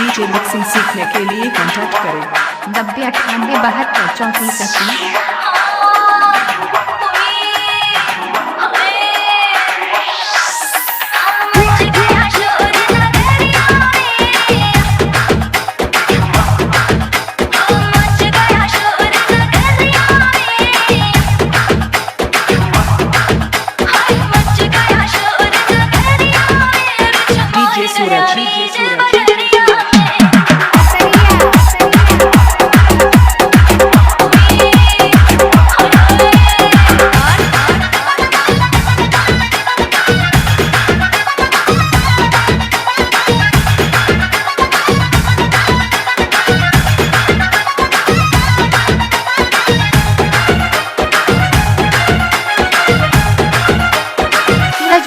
DJ mixing सीखने के लिए कांटेक्ट करें 9098723480।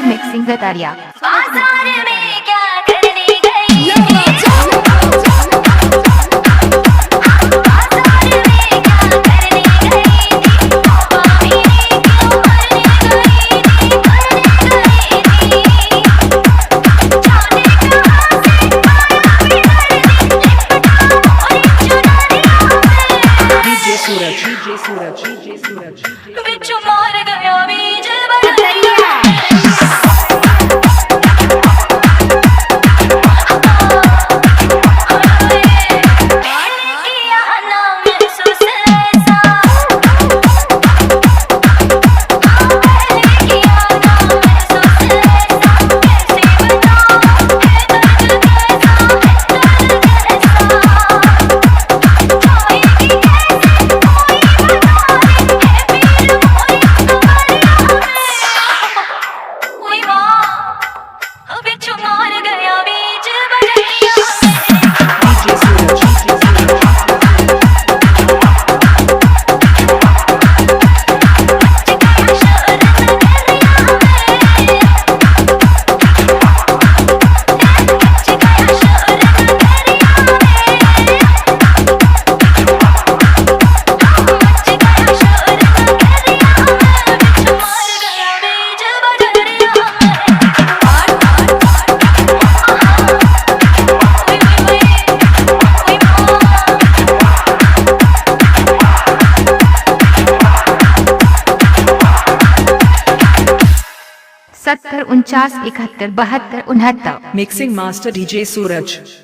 मिक्सिंग गतारिया बाजार में क्या करने गई बिच्छू मार गया बीज सत्तर 49 71 72 69। मिक्सिंग मास्टर डीजे सूरज।